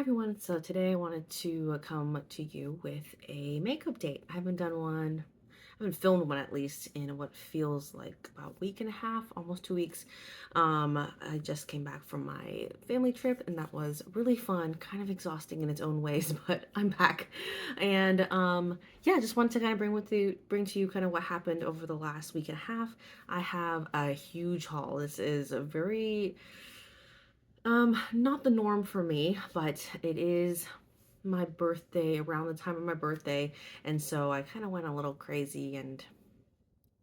Everyone, so today I wanted to come to you with a makeup date. I haven't done one, I haven't filmed one at least in what feels like about a week and a half, almost 2 weeks. I just came back from my family trip and that was really fun, kind of exhausting in its own ways, but I'm back. And yeah, I just wanted to kind of bring to you kind of what happened over the last week and a half. I have a huge haul. This is a very not the norm for me, but it is my birthday, around the time of my birthday, and so I kind of went a little crazy, and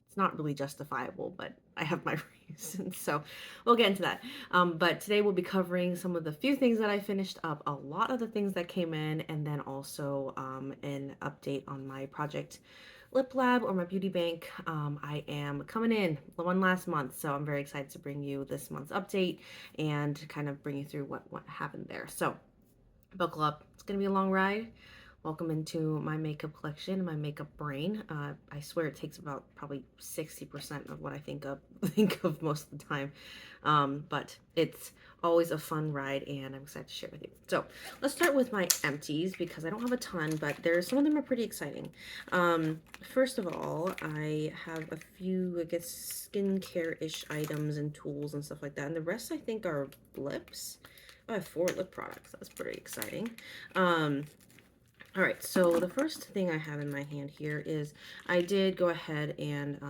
it's not really justifiable, but I have my reasons, so we'll get into that. But today we'll be covering some of the few things that I finished up, a lot of the things that came in, and then also an update on my project Lip Lab or my beauty bank. I am coming in one last month, so I'm very excited to bring you this month's update and kind of bring you through what happened there. So buckle up, it's gonna be a long ride. Welcome into my makeup collection, my makeup brain. I swear it takes about probably 60% of what I think of most of the time. But it's always a fun ride and I'm excited to share with you. So let's start with my empties because I don't have a ton, but some of them are pretty exciting. First of all, I have a few, I guess, skincare-ish items and tools and stuff like that. And the rest I think are lips. I have 4 lip products. That's pretty exciting. All right, so the first thing I have in my hand here is I did go ahead and,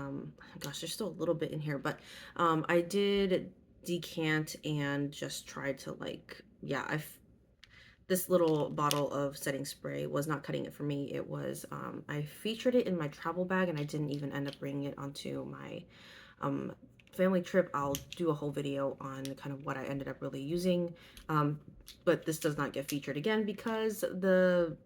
gosh, there's still a little bit in here, but I did decant and just tried to yeah, this little bottle of setting spray was not cutting it for me. It was, I featured it in my travel bag and I didn't even end up bringing it onto my um, family trip. I'll do a whole video on kind of what I ended up really using, but this does not get featured again because the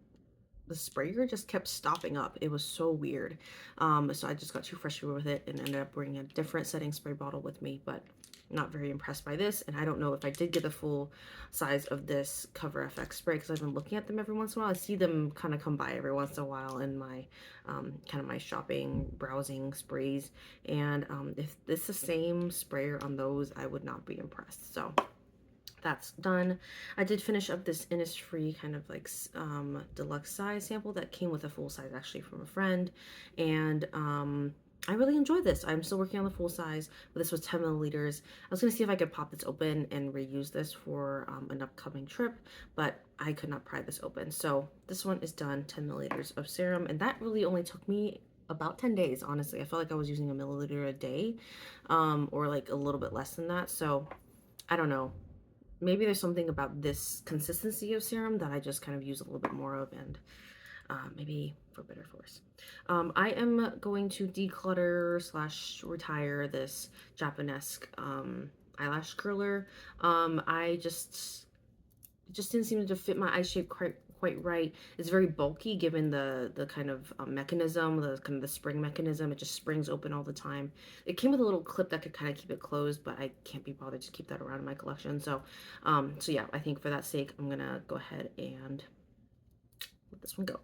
sprayer just kept stopping up. It was so weird. So I just got too frustrated with it and ended up bringing a different setting spray bottle with me, but not very impressed by this. And I don't know if I did get the full size of this Cover FX spray because I've been looking at them every once in a while. I see them kind of come by every once in a while in my kind of my shopping, browsing sprays. And if this is the same sprayer on those, I would not be impressed. So that's done. I did finish up this Innisfree kind of like deluxe size sample that came with a full size actually from a friend, and I really enjoyed this. I'm still working on the full size, but this was 10 milliliters. I was gonna see if I could pop this open and reuse this for an upcoming trip, but I could not pry this open. So this one is done, 10 milliliters of serum, and that really only took me about 10 days, honestly. I felt like I was using a milliliter a day, or like a little bit less than that. So I don't know, maybe there's something about this consistency of serum that I just kind of use a little bit more of, and maybe for better for worse. I am going to declutter slash retire this Japanesque eyelash curler. I just it just didn't seem to fit my eye shape quite right. It's very bulky given the kind of mechanism, the kind of the spring mechanism. It just springs open all the time. It came with a little clip that could kind of keep it closed, but I can't be bothered to keep that around in my collection. So, so yeah, I think for that sake, I'm gonna go ahead and let this one go.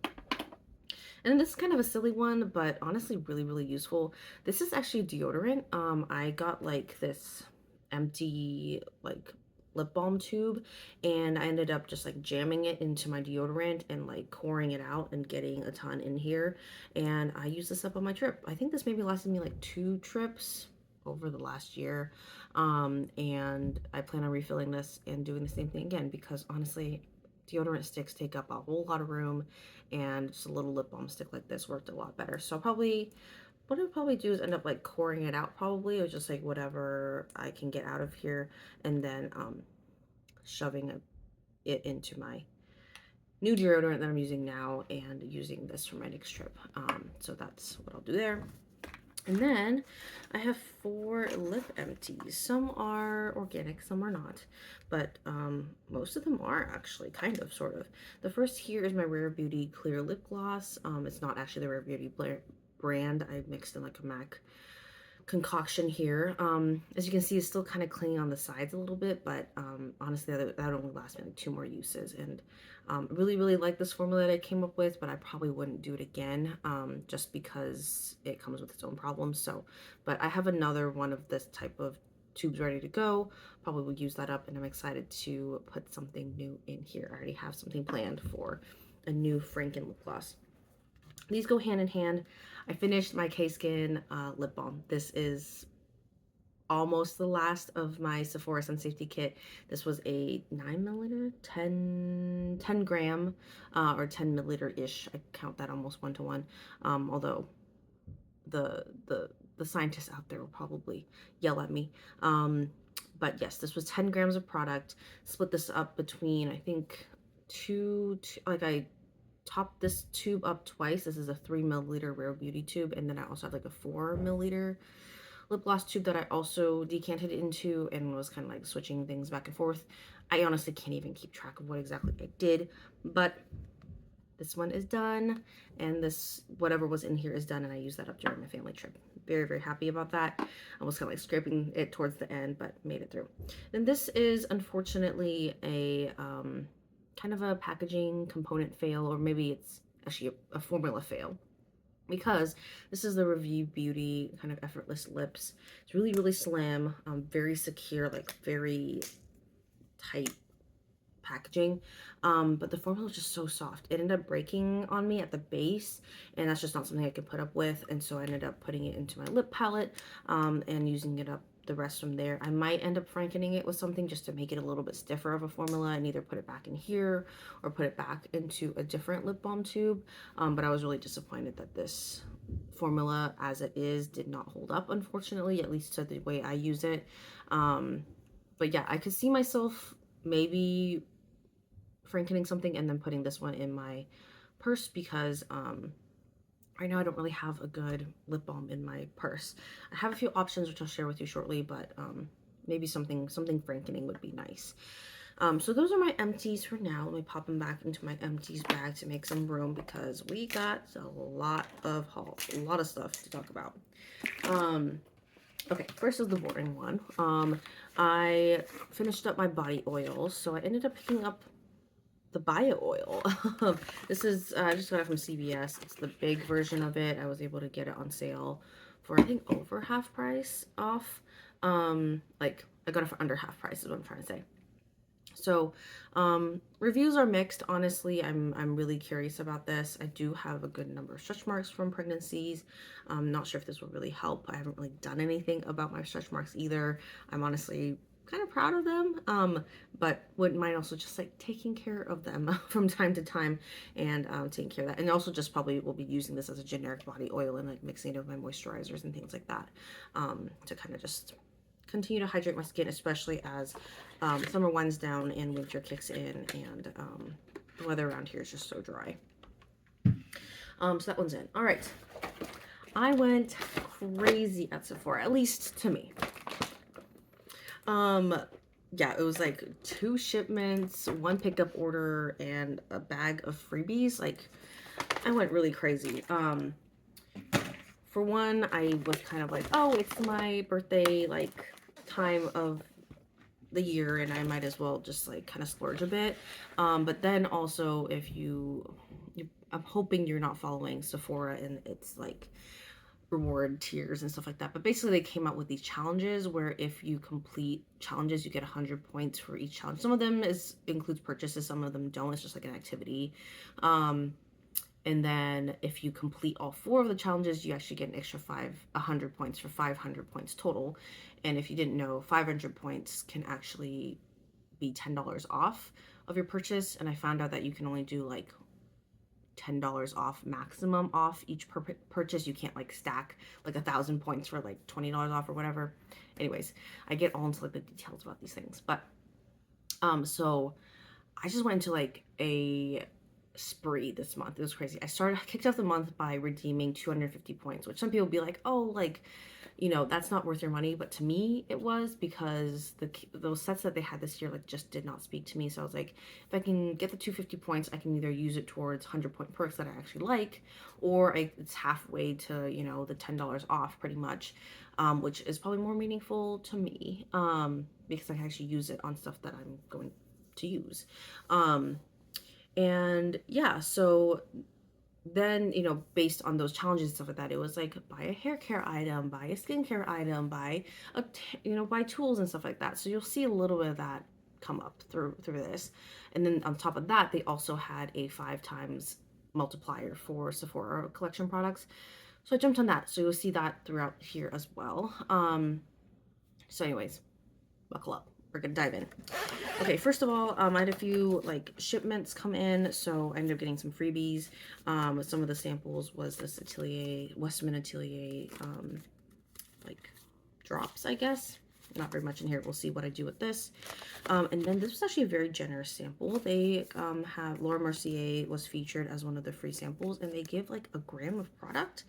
And this is kind of a silly one, but honestly really useful. This is actually deodorant. I got like this empty like lip balm tube and I ended up just like jamming it into my deodorant and like pouring it out and getting a ton in here. And I used this up on my trip. I think this maybe lasted me like 2 trips over the last year. And I plan on refilling this and doing the same thing again because honestly, deodorant sticks take up a whole lot of room and just a little lip balm stick like this worked a lot better. So what I'll probably do is end up like pouring it out probably, or just like whatever I can get out of here, and then shoving it into my new deodorant that I'm using now and using this for my next trip. So that's what I'll do there. And then I have 4 lip empties. Some are organic, some are not, but most of them are actually kind of, sort of. The first here is my Rare Beauty Clear Lip Gloss. It's not actually the Rare Beauty brand. I mixed in like a MAC concoction here. As you can see, it's still kind of clinging on the sides a little bit, but honestly, that only lasts me like 2 more uses. And really like this formula that I came up with, but I probably wouldn't do it again just because it comes with its own problems. So, but I have another one of this type of tubes ready to go. Probably will use that up, and I'm excited to put something new in here. I already have something planned for a new Franken lip gloss. These go hand in hand. I finished my K-Skin lip balm. This is almost the last of my Sephora Sun Safety Kit. This was a 9 milliliter, 10 gram, or 10 milliliter-ish. I count that almost 1 to 1. Although the scientists out there will probably yell at me. But yes, this was 10 grams of product. Split this up between, I think, like I topped this tube up twice. This is a 3 milliliter Rare Beauty tube, and then I also have like a 4 milliliter lip gloss tube that I also decanted into and was kind of like switching things back and forth. I honestly can't even keep track of what exactly I did, but this one is done, and this whatever was in here is done, and I used that up during my family trip. Very, very happy about that. I was kind of like scraping it towards the end, but made it through. And this is unfortunately a kind of a packaging component fail, or maybe it's actually a formula fail, because this is the Review Beauty kind of Effortless Lips. It's really, really slim, very secure, like very tight packaging, but the formula was just so soft. It ended up breaking on me at the base, and that's just not something I could put up with, and so I ended up putting it into my lip palette and using it up the rest from there. I might end up frankening it with something just to make it a little bit stiffer of a formula and either put it back in here or put it back into a different lip balm tube, but I was really disappointed that this formula as it is did not hold up, unfortunately, at least to the way I use it. But yeah, I could see myself maybe frankening something and then putting this one in my purse, because right now I don't really have a good lip balm in my purse. I have a few options which I'll share with you shortly, but maybe something frankening would be nice. So those are my empties for now. Let me pop them back into my empties bag to make some room, because we got a lot of a lot of stuff to talk about. Okay, first is the boring one. I finished up my body oils, so I ended up picking up the bio oil. This is I just got it from CVS. It's the big version of it. I was able to get it on sale for I think over half price off. Like I got it for under half price is what I'm trying to say. So reviews are mixed. Honestly, I'm really curious about this. I do have a good number of stretch marks from pregnancies. I'm not sure if this will really help. I haven't really done anything about my stretch marks either. I'm honestly kind of proud of them, but wouldn't mind also just like taking care of them from time to time, and taking care of that. And also just probably will be using this as a generic body oil and like mixing it with my moisturizers and things like that, to kind of just continue to hydrate my skin, especially as summer winds down and winter kicks in, and the weather around here is just so dry. So that one's in. All right. I went crazy at Sephora, at least to me. Yeah, it was like 2 shipments, 1 pickup order, and a bag of freebies. Like, I went really crazy. For one, I was kind of like, oh, it's my birthday, like, time of the year, and I might as well just like kind of splurge a bit. But then also, if I'm hoping you're not following Sephora and it's like reward tiers and stuff like that, but basically they came out with these challenges where if you complete challenges you get 100 points for each challenge. Some of them includes purchases, some of them don't. It's just like an activity. And then if you complete all 4 of the challenges, you actually get an extra 100 points for 500 points total. And if you didn't know, 500 points can actually be $10 off of your purchase. And I found out that you can only do like $10 off maximum off each purchase. You can't like stack like 1,000 points for like $20 off or whatever. Anyways, I get all into like the details about these things, but so I just went into like a spree this month. It was crazy. I kicked off the month by redeeming 250 points, which some people be like, oh, like, you know, that's not worth your money. But to me, it was, because those sets that they had this year, like, just did not speak to me. So I was like, if I can get the 250 points, I can either use it towards 100-point perks that I actually like, or it's halfway to, you know, the $10 off pretty much, which is probably more meaningful to me, because I can actually use it on stuff that I'm going to use. And yeah, so then, you know, based on those challenges and stuff like that, it was like buy a hair care item, buy a skincare item, buy you know, buy tools and stuff like that. So you'll see a little bit of that come up through this. And then on top of that, they also had a 5 times multiplier for Sephora collection products. So I jumped on that. So you'll see that throughout here as well. So anyways, buckle up. We're gonna dive in. Okay, first of all, I had a few like shipments come in, so I ended up getting some freebies. Some of the samples was this Atelier, Westman Atelier, like drops, I guess. Not very much in here. We'll see what I do with this. And then this was actually a very generous sample. They have Laura Mercier was featured as one of the free samples, and they give like a gram of product,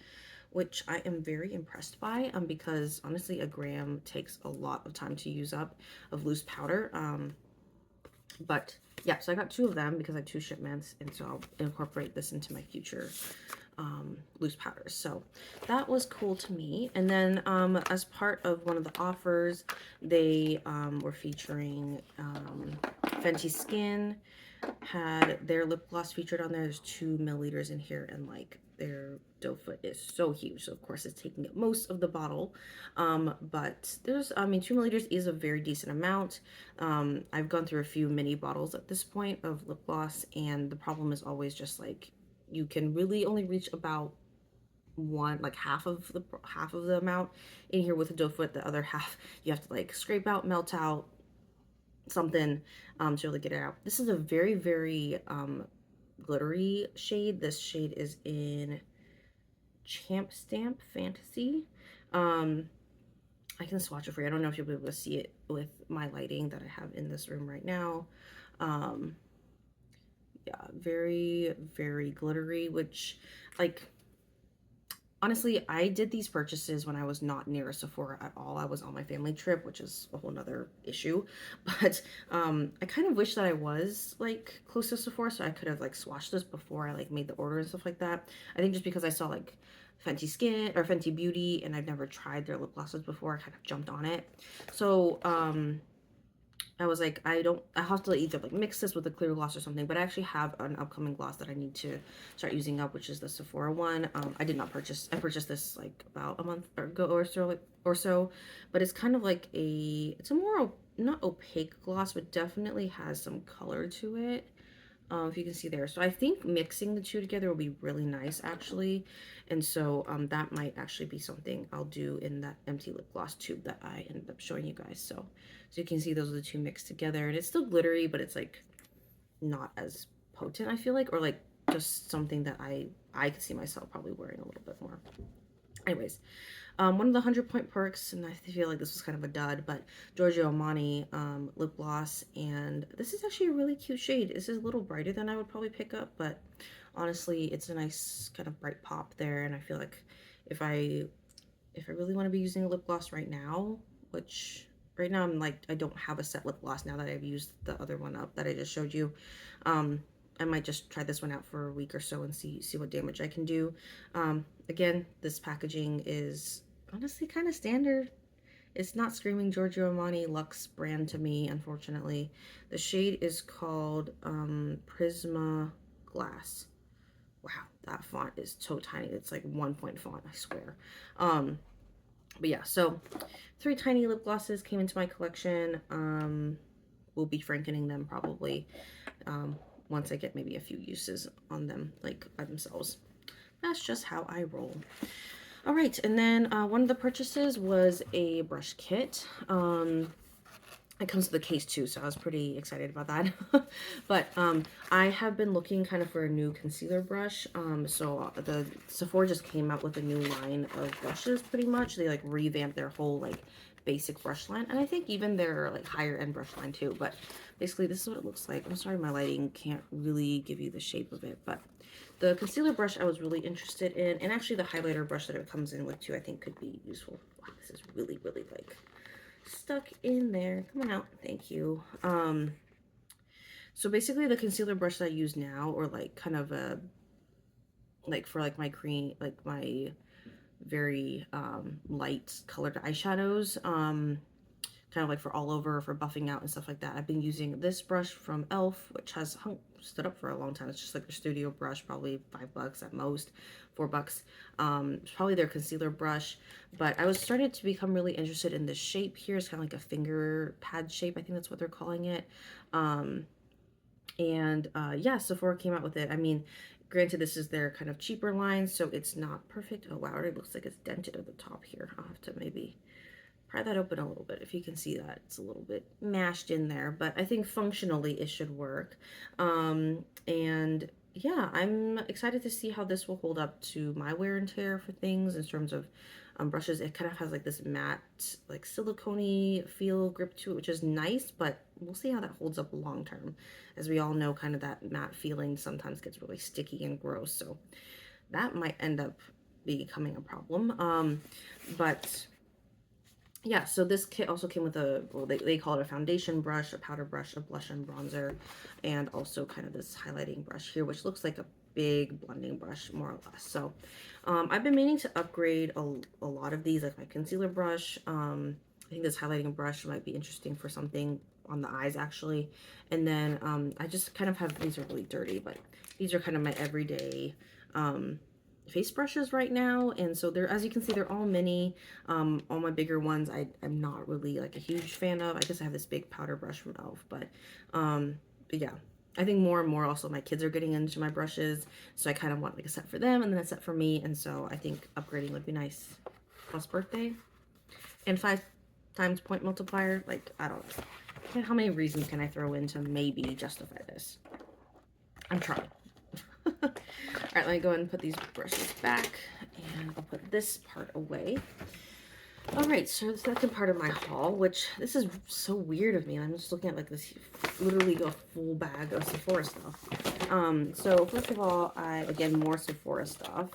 which I am very impressed by, because honestly, a gram takes a lot of time to use up of loose powder. But yeah, so I got 2 of them because I had 2 shipments, and so I'll incorporate this into my future loose powders. So that was cool to me. And then as part of one of the offers, they were featuring Fenty Skin had their lip gloss featured on there. There's 2 milliliters in here, and like their doe foot is so huge, so of course it's taking up most of the bottle. But there's, I mean, 2 milliliters is a very decent amount. I've gone through a few mini bottles at this point of lip gloss, and the problem is always just like you can really only reach about like half of the amount in here with a doe foot. The other half you have to like scrape out, melt out, something to really get it out. This is a very, very glittery shade. This shade is in Champ Stamp Fantasy. I can swatch it for you. I don't know if you'll be able to see it with my lighting that I have in this room right now. Yeah, very, very glittery, which, like, honestly, I did these purchases when I was not near a Sephora at all. I was on my family trip, which is a whole nother issue. But I kind of wish that I was like close to Sephora so I could have like swatched this before I like made the order and stuff like that. I think just because I saw like Fenty Skin or Fenty Beauty and I've never tried their lip glosses before, I kind of jumped on it. So I was like, I have to either like mix this with a clear gloss or something, but I actually have an upcoming gloss that I need to start using up, which is the Sephora one. I did not purchase, I purchased this like about a month ago or so, but it's kind of like it's a more, not opaque gloss, but definitely has some color to it. If you can see there. So I think mixing the 2 together will be really nice actually. And so that might actually be something I'll do in that empty lip gloss tube that I ended up showing you guys. So you can see those are the 2 mixed together, and it's still glittery, but it's like not as potent, I feel like, or like just something that I could see myself probably wearing a little bit more. Anyways, one of the 100-point perks, and I feel like this was kind of a dud, but Giorgio Armani lip gloss, and this is actually a really cute shade. This is a little brighter than I would probably pick up, but honestly, it's a nice kind of bright pop there, and I feel like if I really want to be using a lip gloss right now, which right now I'm like, I don't have a set lip gloss now that I've used the other one up that I just showed you. I might just try this one out for a week or so and see what damage I can do. Again, this packaging is honestly kind of standard. It's not screaming Giorgio Armani Luxe brand to me, unfortunately. The shade is called Prisma Glass. Wow, that font is so tiny. It's like 1 point font, I swear. But yeah, so 3 tiny lip glosses came into my collection. We'll be frankening them probably once I get maybe a few uses on them, like by themselves. That's just how I roll. All right, and then one of the purchases was a brush kit. It comes with a case too, so I was pretty excited about that. But I have been looking kind of for a new concealer brush. So the Sephora just came out with a new line of brushes pretty much. They like revamped their whole like basic brush line, and I think even their like higher end brush line too. But basically this is what it looks like. I'm sorry my lighting can't really give you the shape of it, but the concealer brush I was really interested in, and actually the highlighter brush that it comes in with too, I think could be useful. Wow, this is really, really like stuck in there. Come on out. Thank you. So basically the concealer brush that I use now, or like kind of a like for like my cream, like my very light colored eyeshadows, kind of like for all over, for buffing out and stuff like that. I've been using this brush from Elf, which has stood up for a long time. It's just like a studio brush, probably $5 at most, $4. It's probably their concealer brush, but I was starting to become really interested in this shape here. It's kind of like a finger pad shape. I think that's what they're calling it. Yeah, Sephora came out with it. I mean, granted, this is their kind of cheaper line, so it's not perfect. Oh wow, it already looks like it's dented at the top here. I'll have to maybe pry that open a little bit. If you can see that, it's a little bit mashed in there, but I think functionally it should work. And yeah, I'm excited to see how this will hold up to my wear and tear for things in terms of brushes. It kind of has like this matte, like silicone-y feel grip to it, which is nice, but we'll see how that holds up long term. As we all know, kind of that matte feeling sometimes gets really sticky and gross, so that might end up becoming a problem. But yeah, so this kit also came with a, well, they call it a foundation brush, a powder brush, a blush and bronzer, and also kind of this highlighting brush here, which looks like a big blending brush, more or less. So I've been meaning to upgrade a lot of these, like my concealer brush. I think this highlighting brush might be interesting for something on the eyes, actually. And then I just kind of have, these are really dirty, but these are kind of my everyday face brushes right now, and so they're, as you can see, they're all mini. All my bigger ones I'm not really like a huge fan of. I guess I have this big powder brush from Elf, but yeah, I think more and more also my kids are getting into my brushes, so I kind of want like a set for them and then a set for me, and so I think upgrading would be nice. Plus birthday and 5 times point multiplier, like I don't know how many reasons can I throw in to maybe justify this. I'm trying. All right, let me go ahead and put these brushes back, and I'll put this part away. All right, so the second part of my haul, which this is so weird of me. I'm just looking at like this, literally a full bag of Sephora stuff. So first of all, again, more Sephora stuff.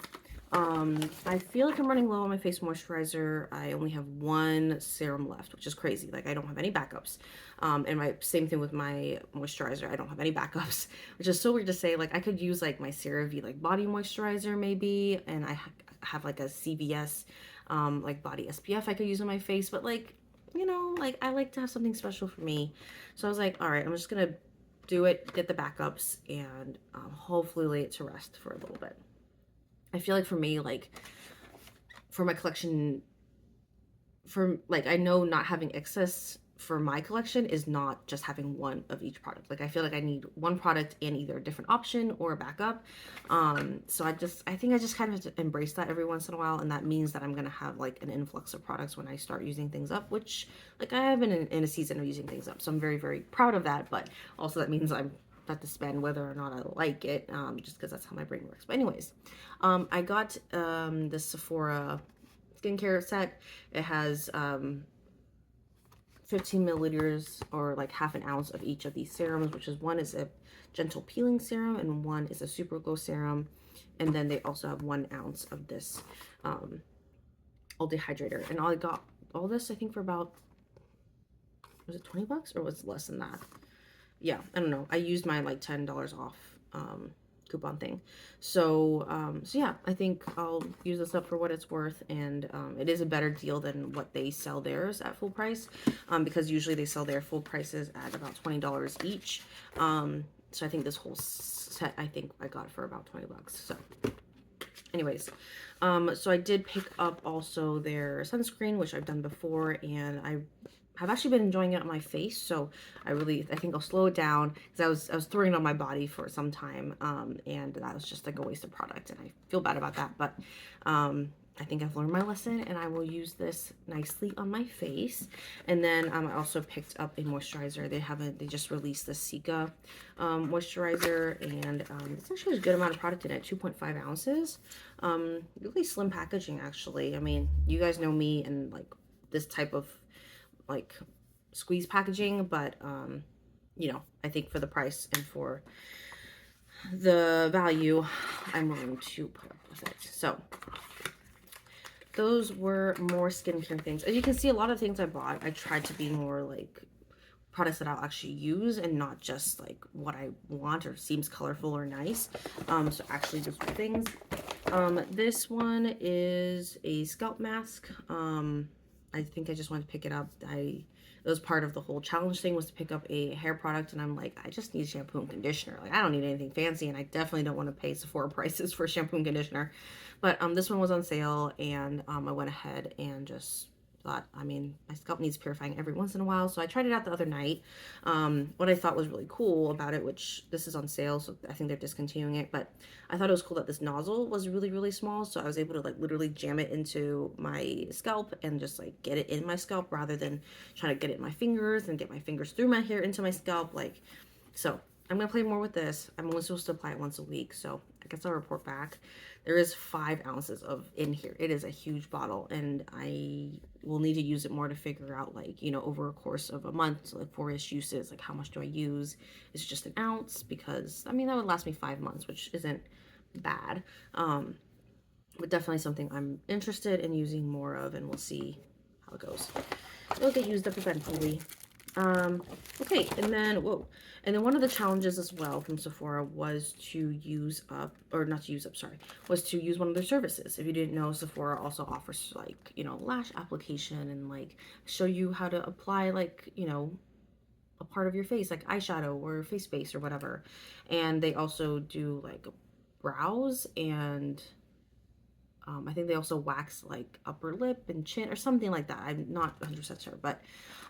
I feel like I'm running low on my face moisturizer. I only have one serum left, which is crazy. Like I don't have any backups. And my same thing with my moisturizer. I don't have any backups, which is so weird to say. Like I could use like my CeraVe like body moisturizer maybe, and I have like a CVS like body SPF I could use on my face, but like, you know, like I like to have something special for me. So I was like, all right, I'm just gonna do it, get the backups, and hopefully lay it to rest for a little bit. I feel like for me, like for my collection, for like, I know not having excess for my collection is not just having one of each product. Like I feel like I need one product and either a different option or a backup. So I think I just kind of have to embrace that every once in a while, and that means that I'm gonna have like an influx of products when I start using things up, which like I have been in a season of using things up, so I'm very, very proud of that. But also that means I'm have to spend whether or not I like it, just because that's how my brain works. But anyways, I got the Sephora skincare set. It has 15 milliliters or like half an ounce of each of these serums, which is one is a gentle peeling serum and one is a super glow serum, and then they also have 1 ounce of this all day hydrator. And I got all this I think for about, was it $20 or was it less than that? Yeah, I don't know. I used my like $10 off coupon thing. So yeah, I think I'll use this up for what it's worth, and it is a better deal than what they sell theirs at full price, because usually they sell their full prices at about $20 each. So I think this whole set I think I got for about $20. So anyways, so I did pick up also their sunscreen, which I've done before, and I have actually been enjoying it on my face, so I think I'll slow it down, because I was throwing it on my body for some time, and that was just like a waste of product, and I feel bad about that. But I think I've learned my lesson, and I will use this nicely on my face. And then I also picked up a moisturizer. They just released the Sika moisturizer, and it's actually a good amount of product in it, 2.5 ounces. Really slim packaging, actually. I mean, you guys know me and like this type of like squeeze packaging, but you know, I think for the price and for the value, I'm willing to put up with it. So those were more skincare things. As you can see, a lot of things I bought, I tried to be more like products that I'll actually use and not just like what I want or seems colorful or nice. So actually just things. This one is a scalp mask. I think I just wanted to pick it up. it was part of the whole challenge thing was to pick up a hair product, and I'm like, I just need shampoo and conditioner. Like I don't need anything fancy, and I definitely don't want to pay Sephora prices for shampoo and conditioner. But this one was on sale, and I went ahead and just thought, I mean, my scalp needs purifying every once in a while, so I tried it out the other night. What I thought was really cool about it, which this is on sale, so I think they're discontinuing it, but I thought it was cool that this nozzle was really, really small, so I was able to like literally jam it into my scalp and just like get it in my scalp rather than trying to get it in my fingers and get my fingers through my hair into my scalp. Like, so I'm gonna play more with this. I'm only supposed to apply it once a week, so I guess I'll report back. There is 5 ounces of in here. It is a huge bottle, and I will need to use it more to figure out, like, you know, over a course of a month, so like 4-ish uses, like how much do I use? Is it just an ounce? Because I mean that would last me 5 months, which isn't bad. But definitely something I'm interested in using more of, and we'll see how it goes. It'll get used up eventually. Okay, and then, whoa. And then one of the challenges as well from Sephora was to use up, or not to use up, sorry, was to use one of their services. If you didn't know, Sephora also offers like, you know, lash application and like show you how to apply like, you know, a part of your face, like eyeshadow or face base or whatever. And they also do like brows and I think they also wax like upper lip and chin or something like that. I'm not 100% sure, but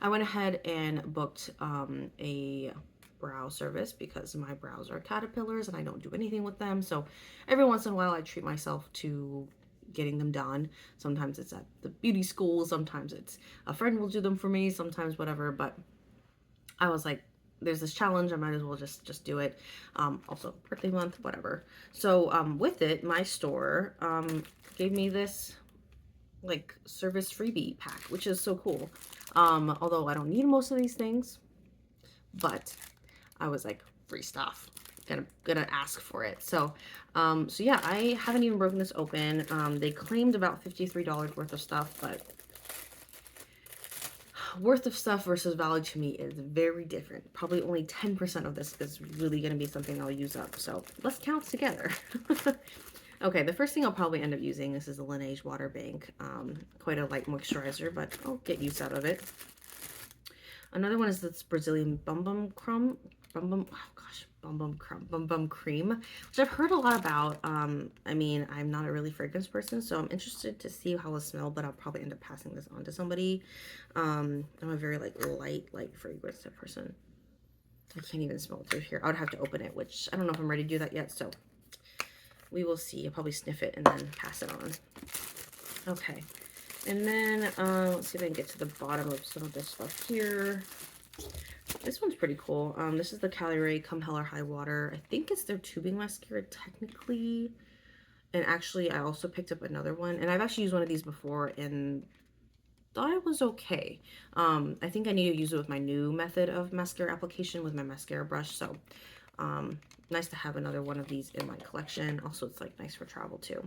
I went ahead and booked a brow service because my brows are caterpillars and I don't do anything with them. So every once in a while I treat myself to getting them done. Sometimes it's at the beauty school, sometimes it's a friend will do them for me, sometimes whatever, but I was like, there's this challenge, I might as well just do it. Also birthday month, whatever. So with it, my store gave me this like service freebie pack, which is so cool. Although I don't need most of these things, but I was like, free stuff. Gonna ask for it. So yeah, I haven't even broken this open. They claimed about $53 worth of stuff, but worth of stuff versus value to me is very different. Probably only 10% of this is really going to be something I'll use up. So let's count together. Okay, the first thing I'll probably end up using, this is a Laneige Water Bank. Quite a light moisturizer, but I'll get use out of it. Another one is this Brazilian Bum Bum Crumb. Bum Bum Cream, which I've heard a lot about. I mean, I'm not a really fragrance person, so I'm interested to see how it smells, but I'll probably end up passing this on to somebody. I'm a very like light fragrance type person. I can't even smell it through here. I would have to open it, which I don't know if I'm ready to do that yet, so we will see. I'll probably sniff it and then pass it on. Okay, and then let's see if I can get to the bottom of some of this stuff here. This one's pretty cool. This is the Caliray Come Hell or High Water. I think it's their tubing mascara technically. And actually, I also picked up another one. And I've actually used one of these before and thought it was okay. I think I need to use it with my new method of mascara application with my mascara brush. So, nice to have another one of these in my collection. Also, it's like nice for travel too.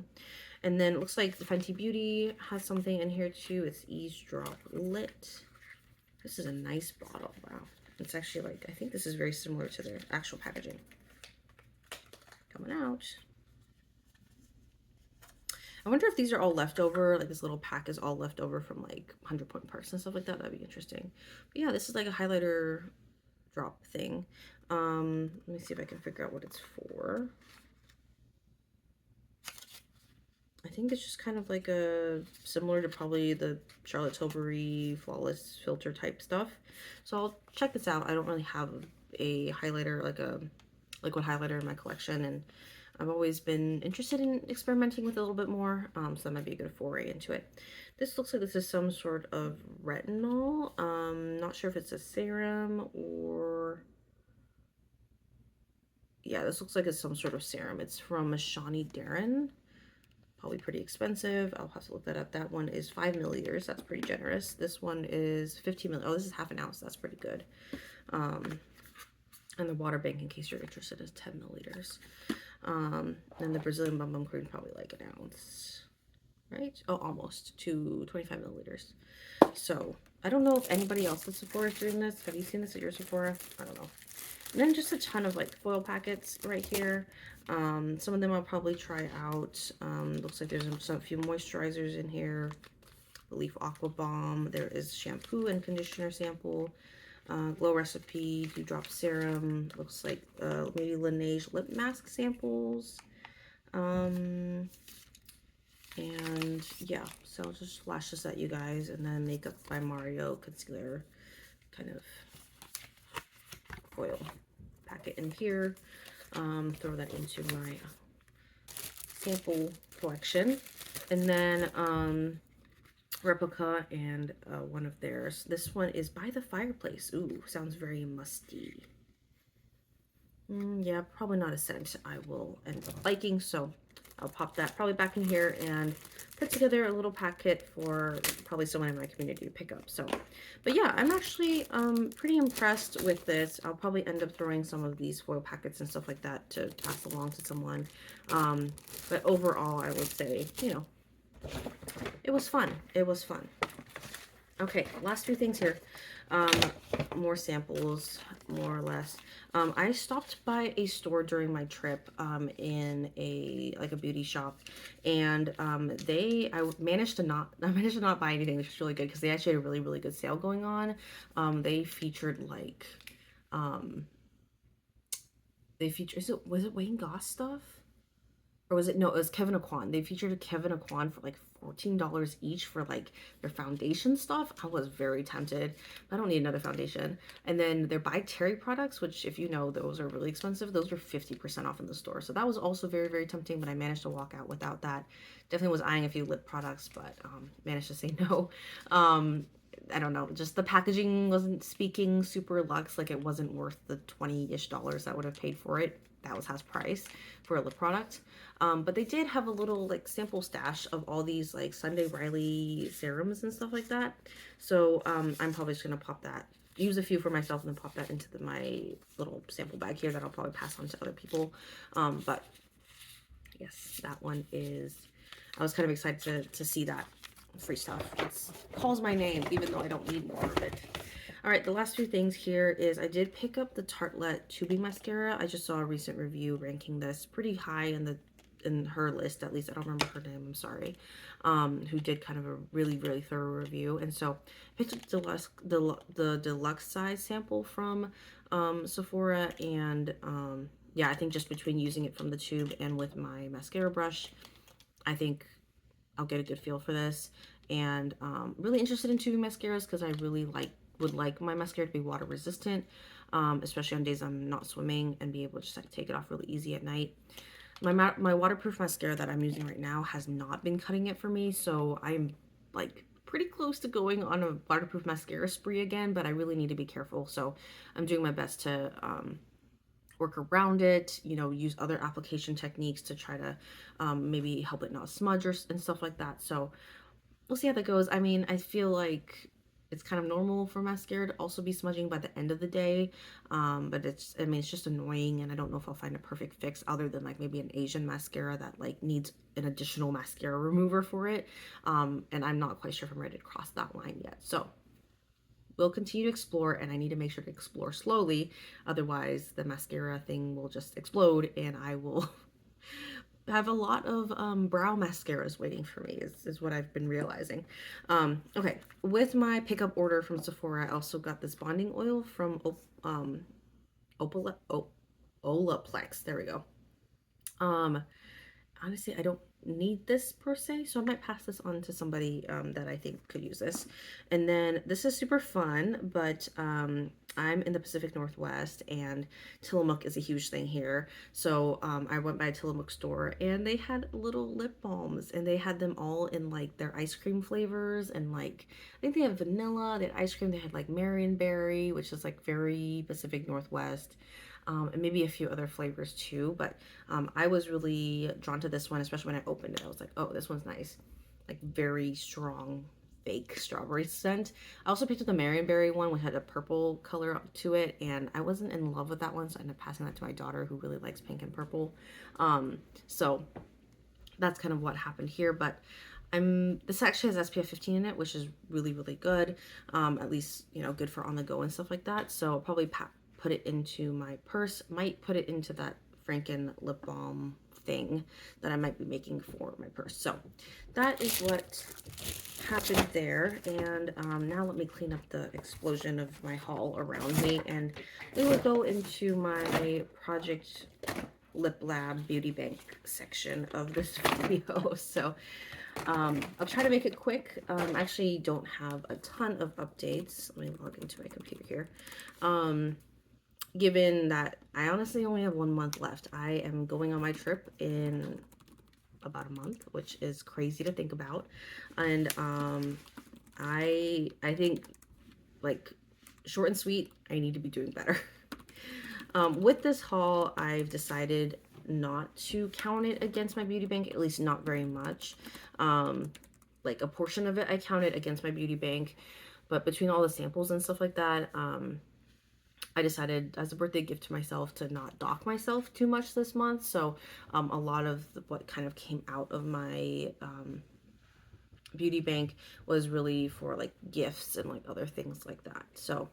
And then it looks like the Fenty Beauty has something in here too. It's Eavesdrop Lit. This is a nice bottle. Wow. It's actually like, I think this is very similar to their actual packaging. Coming out. I wonder if these are all leftover, like this little pack is all leftover from like 100 Point Perks and stuff like that. That'd be interesting. But yeah, this is like a highlighter drop thing. Let me see if I can figure out what it's for. I think it's just kind of like a, similar to probably the Charlotte Tilbury Flawless Filter type stuff. So I'll check this out. I don't really have a highlighter, like a liquid highlighter in my collection, and I've always been interested in experimenting with it a little bit more, so that might be a good foray into it. This looks like this is some sort of retinol. Not sure if it's a serum or... Yeah, this looks like it's some sort of serum. It's from Mashani Darren. Probably pretty expensive. I'll have to look that up. That one is 5 milliliters. That's pretty generous. This one is 15 milliliters. Oh, this is half an ounce. That's pretty good. And the water bank, in case you're interested, is 10 milliliters. And the Brazilian Bum Bum Cream, probably like an ounce, right? Oh, almost to 25 milliliters. So I don't know if anybody else at Sephora is doing this. Have you seen this at your Sephora? I don't know. And then just a ton of like foil packets right here. Some of them I'll probably try out. Looks like there's a few moisturizers in here. Leaf Aqua Balm. There is shampoo and conditioner sample. Glow Recipe, Dewdrop Serum. Looks like maybe Laneige lip mask samples. And yeah, so I'll just flash this at you guys. And then Makeup by Mario concealer kind of foil packet in here. Throw that into my sample collection. And then Replica and one of theirs. This one is By the Fireplace. Ooh, sounds very musty. Yeah, probably not a scent I will end up liking, so I'll pop that probably back in here and put together a little packet for probably someone in my community to pick up. So, but yeah, I'm actually pretty impressed with this. I'll probably end up throwing some of these foil packets and stuff like that to pass along to someone. But overall, I would say, you know, it was fun. It was fun. Okay, last few things here. More samples, more or less. I stopped by a store during my trip in a beauty shop, and I managed to not buy anything, which is really good because they actually had a really, really good sale going on. They featured like was it Wayne Goss stuff? Or was it, no, it was Kevin Aquan. They featured a Kevin Aquan for like $14 each for like their foundation stuff. I was very tempted. I don't need another foundation. And then their By Terry products, which if you know, those are really expensive. Those were 50% off in the store. So that was also very, very tempting, but I managed to walk out without that. Definitely was eyeing a few lip products, but managed to say no. I don't know, just the packaging wasn't speaking super luxe. Like it wasn't worth the 20-ish dollars I would have paid for it. That was half price for a lip product. But they did have a little like sample stash of all these like Sunday Riley serums and stuff like that. So I'm probably just gonna pop that, use a few for myself and then pop that into my little sample bag here that I'll probably pass on to other people. But yes, that one is, I was kind of excited to see that free stuff. It calls my name even though I don't need more of it. All right, the last few things here is I did pick up the Tartelette Tubing Mascara. I just saw a recent review ranking this pretty high in her list, at least. I don't remember her name, I'm sorry, who did kind of a really, really thorough review. And so I picked up the deluxe size sample from Sephora, and yeah, I think just between using it from the tube and with my mascara brush, I think I'll get a good feel for this. And really interested in tubing mascaras because I really would like my mascara to be water resistant, especially on days I'm not swimming, and be able to just like take it off really easy at night. My waterproof mascara that I'm using right now has not been cutting it for me, so I'm like pretty close to going on a waterproof mascara spree again, but I really need to be careful. So I'm doing my best to work around it, you know, use other application techniques to try to maybe help it not smudge and stuff like that. So we'll see how that goes. I mean, I feel like it's kind of normal for mascara to also be smudging by the end of the day, but it's just annoying, and I don't know if I'll find a perfect fix other than like maybe an Asian mascara that like needs an additional mascara remover for it, and I'm not quite sure if I'm ready to cross that line yet. So we'll continue to explore, and I need to make sure to explore slowly, otherwise the mascara thing will just explode and I will have a lot of brow mascaras waiting for me, is what I've been realizing. Okay, with my pickup order from Sephora, I also got this bonding oil from Olaplex. There we go. Honestly, I don't need this per se, so I might pass this on to somebody that I think could use this. And then this is super fun, but I'm in the Pacific Northwest and Tillamook is a huge thing here. So I went by a Tillamook store and they had little lip balms, and they had them all in like their ice cream flavors, and like I think they have vanilla, they had ice cream, they had like Marionberry, which is like very Pacific Northwest. And maybe a few other flavors too, but I was really drawn to this one, especially when I opened it. I was like, oh, this one's nice. Like very strong fake strawberry scent. I also picked up the Marionberry one, which had a purple color to it, and I wasn't in love with that one, so I ended up passing that to my daughter, who really likes pink and purple. So that's kind of what happened here, but this actually has SPF 15 in it, which is really, really good. At least, you know, good for on the go and stuff like that. So I'll probably put it into my purse, might put it into that Franken lip balm thing that I might be making for my purse. So that is what happened there. And now let me clean up the explosion of my haul around me, and we will go into my Project Lip Lab Beauty Bank section of this video. So I'll try to make it quick. I actually don't have a ton of updates. Let me log into my computer here. Given that I honestly only have 1 month left, I am going on my trip in about a month, which is crazy to think about. And I think, like, short and sweet, I need to be doing better. With this haul, I've decided not to count it against my beauty bank, at least not very much. Like, a portion of it I counted against my beauty bank, but between all the samples and stuff like that, I decided as a birthday gift to myself to not dock myself too much this month. So a lot of what kind of came out of my beauty bank was really for like gifts and like other things like that. So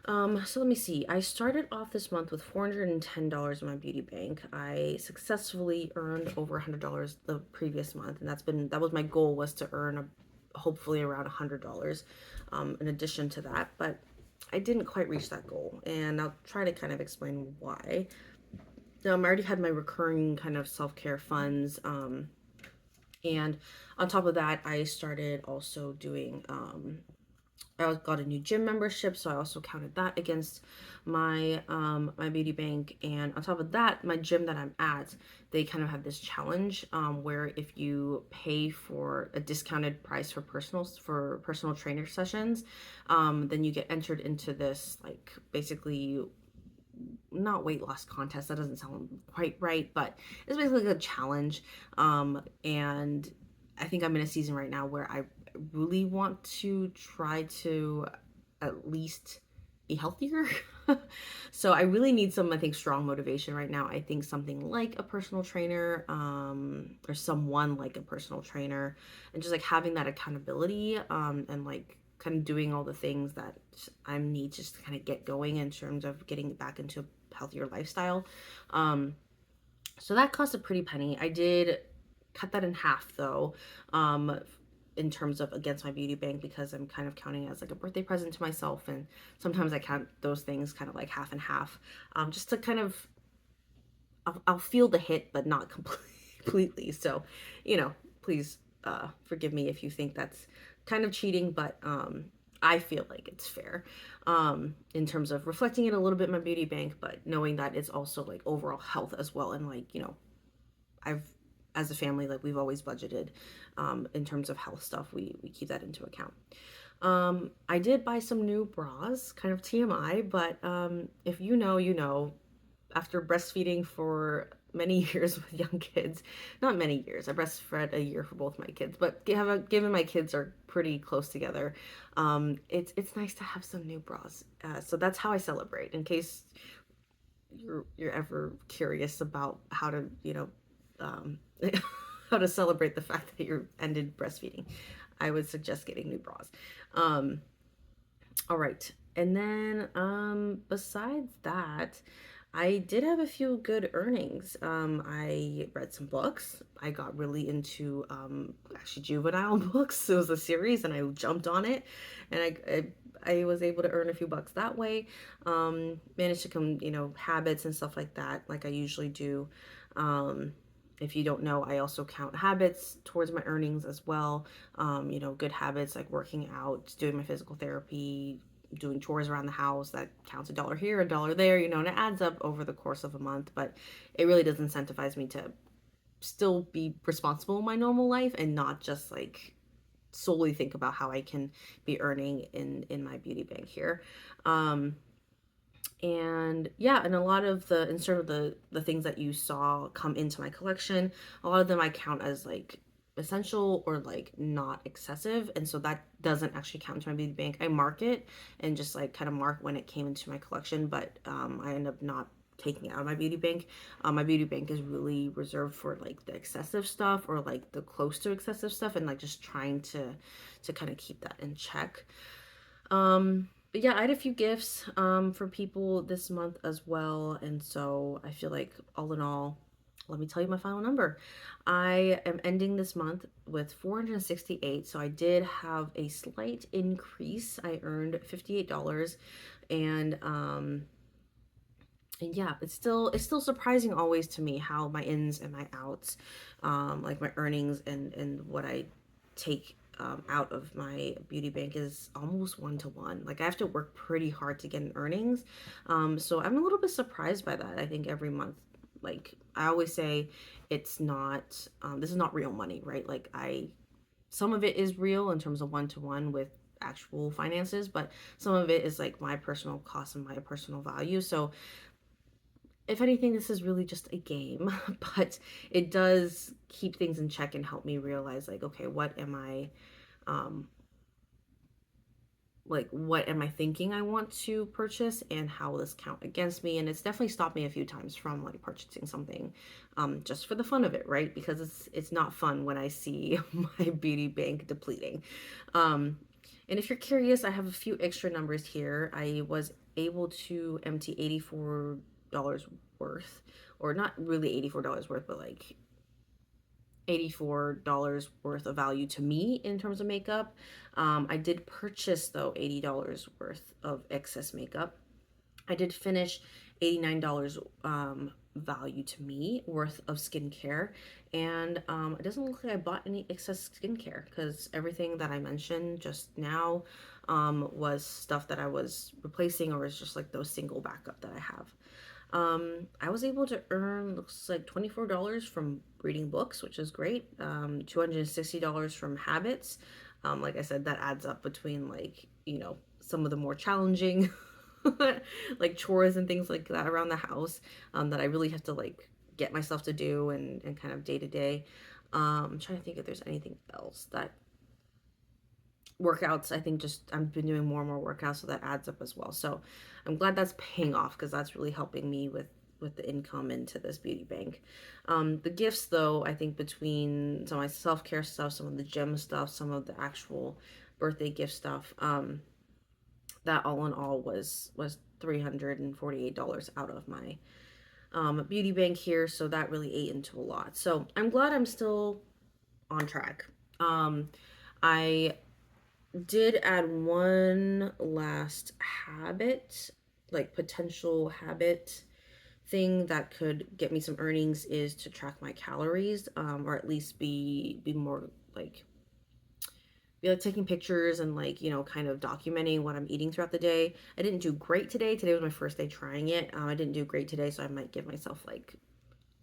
so let me see. I started off this month with $410 in my beauty bank. I successfully earned over $100 the previous month, and that was my goal, was to earn hopefully around $100 in addition to that, but I didn't quite reach that goal, and I'll try to kind of explain why. I already had my recurring kind of self-care funds, and on top of that, I started also doing I got a new gym membership, so I also counted that against my my beauty bank. And on top of that, my gym that I'm at, they kind of have this challenge where if you pay for a discounted price for personal trainer sessions, then you get entered into this, like, basically not weight loss contest. That doesn't sound quite right, but it's basically a challenge. And I think I'm in a season right now where I really want to try to at least be healthier. So I really need some, I think, strong motivation right now. I think something like a personal trainer, or someone like a personal trainer, and just like having that accountability, and like kind of doing all the things that I need just to kind of get going in terms of getting back into a healthier lifestyle. So that cost a pretty penny. I did cut that in half though, in terms of against my beauty bank, because I'm kind of counting it as like a birthday present to myself, and sometimes I count those things kind of like half and half, just to kind of, I'll feel the hit but not completely. So, please forgive me if you think that's kind of cheating, but I feel like it's fair, in terms of reflecting it a little bit in my beauty bank, but knowing that it's also like overall health as well. And like, I've, as a family, like, we've always budgeted in terms of health stuff. We keep that into account. I did buy some new bras, kind of TMI, but if you know, after breastfeeding for many years with young kids, not many years, I breastfed a year for both my kids, but given my kids are pretty close together, it's nice to have some new bras. So that's how I celebrate, in case you're ever curious about how to, how to celebrate the fact that you're ended breastfeeding. I would suggest getting new bras. All right. And then besides that, I did have a few good earnings. I read some books. I got really into actually juvenile books. It was a series, and I jumped on it, and I was able to earn a few bucks that way. Managed to come, habits and stuff like that, like I usually do. If you don't know, I also count habits towards my earnings as well. Good habits like working out, doing my physical therapy, doing chores around the house. That counts $1 here, $1 there, and it adds up over the course of a month. But it really does incentivize me to still be responsible in my normal life and not just like solely think about how I can be earning in my beauty bank here. And yeah, and a lot of the, in sort of the things that you saw come into my collection, a lot of them I count as like essential or like not excessive, and so that doesn't actually count into my beauty bank. I mark it and just like kind of mark when it came into my collection, but I end up not taking it out of my beauty bank. My beauty bank is really reserved for like the excessive stuff, or like the close to excessive stuff, and like just trying to kind of keep that in check. But yeah, I had a few gifts for people this month as well, and so I feel like all in all, Let me tell you my final number. I am ending this month with 468. So I did have a slight increase. I earned $58 and yeah, it's still surprising always to me how my ins and my outs, like my earnings and what I take out of my beauty bank is almost 1 to 1. Like I have to work pretty hard to get in earnings, so I'm a little bit surprised by that. I think every month, like I always say, it's not this is not real money, right? Like I some of it is real in terms of 1 to 1 with actual finances, but some of it is like my personal cost and my personal value. So if anything, this is really just a game, but it does keep things in check and help me realize, like, okay, um, what am I thinking I want to purchase and how will this count against me? And it's definitely stopped me a few times from like purchasing something, just for the fun of it, right? Because it's not fun when I see my beauty bank depleting. Um, and if you're curious, I have a few extra numbers here. I was able to empty $84 worth, or not really $84 worth, but like $84 worth of value to me in terms of makeup. I did purchase though $80 worth of excess makeup. I did finish $89 value to me worth of skincare. And it doesn't look like I bought any excess skincare because everything that I mentioned just now was stuff that I was replacing or was just like those single backup that I have. I was able to earn, looks like $24 from reading books, which is great. $260 from habits. Like I said, that adds up between like, some of the more challenging like chores and things like that around the house, that I really have to like get myself to do and kind of day to day. I'm trying to think if there's anything else that workouts. I think just I've been doing more and more workouts, so that adds up as well. So I'm glad that's paying off because that's really helping me with the income into this beauty bank. The gifts though, I think between some of my self-care stuff, some of the gym stuff, some of the actual birthday gift stuff, that all in all was $348 out of my beauty bank here. So that really ate into a lot. So I'm glad I'm still on track. I did add one last habit, like potential habit thing that could get me some earnings, is to track my calories, or at least be more like be like taking pictures and like kind of documenting what I'm eating throughout the day. I didn't do great today. Today was my first day trying it. I didn't do great today, so I might give myself like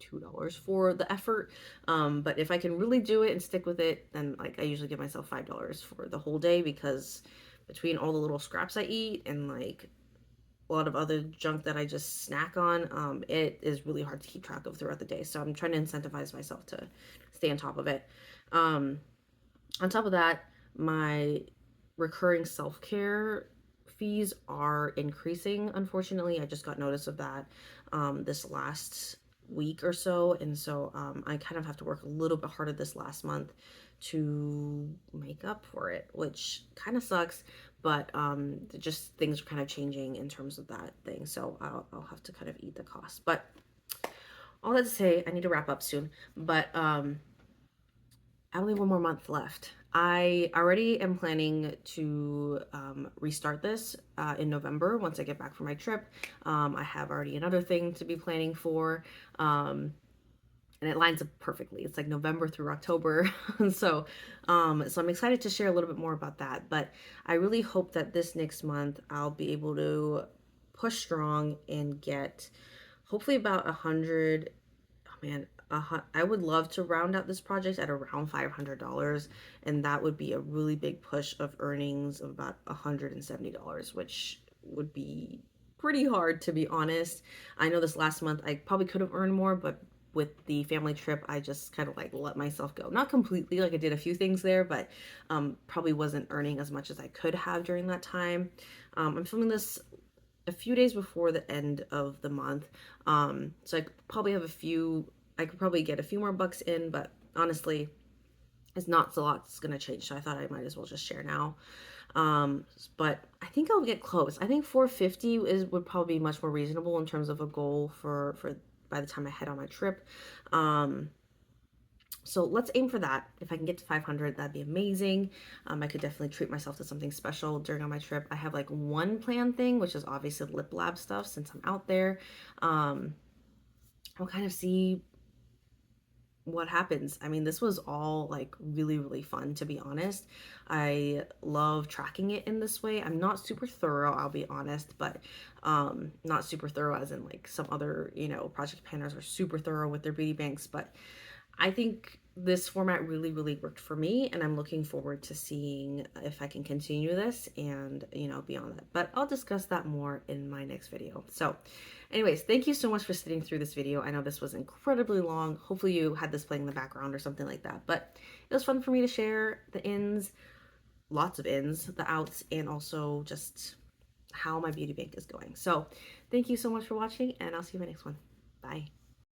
$2 for the effort. But if I can really do it and stick with it, then like I usually give myself $5 for the whole day, because between all the little scraps I eat and like a lot of other junk that I just snack on, it is really hard to keep track of throughout the day. So I'm trying to incentivize myself to stay on top of it. Um, on top of that, my recurring self-care fees are increasing. Unfortunately, I just got notice of that this last week or so, and so I kind of have to work a little bit harder this last month to make up for it, which kind of sucks. But just things are kind of changing in terms of that thing, so I'll have to kind of eat the cost. But all that to say, I need to wrap up soon. But I only have 1 more month left. I already am planning to restart this in November once I get back from my trip. I have already another thing to be planning for, and it lines up perfectly. It's like November through October, so I'm excited to share a little bit more about that. But I really hope that this next month I'll be able to push strong and get hopefully about 100. Oh man, I would love to round out this project at around $500, and that would be a really big push of earnings of about $170, which would be pretty hard, to be honest. I know this last month I probably could have earned more, but with the family trip, I just kind of like let myself go. Not completely, like I did a few things there, but probably wasn't earning as much as I could have during that time. I'm filming this a few days before the end of the month. So I could probably get a few more bucks in, but honestly, it's not a lot's gonna change. So I thought I might as well just share now. But I think I'll get close. I think 450 would probably be much more reasonable in terms of a goal for by the time I head on my trip. Um, so let's aim for that. If I can get to 500, that'd be amazing. I could definitely treat myself to something special during on my trip. I have like one planned thing, which is obviously lip lab stuff since I'm out there. Um, I'll kind of see what happens. I mean, this was all like really, really fun, to be honest. I love tracking it in this way. I'm not super thorough, I'll be honest, but not super thorough as in like some other, project planners are super thorough with their beauty banks, but I think this format really, really worked for me, and I'm looking forward to seeing if I can continue this and, beyond that. But I'll discuss that more in my next video. So, anyways, thank you so much for sitting through this video. I know this was incredibly long. Hopefully you had this playing in the background or something like that, but it was fun for me to share the ins, lots of ins, the outs, and also just how my beauty bank is going. So, thank you so much for watching, and I'll see you in my next one. Bye.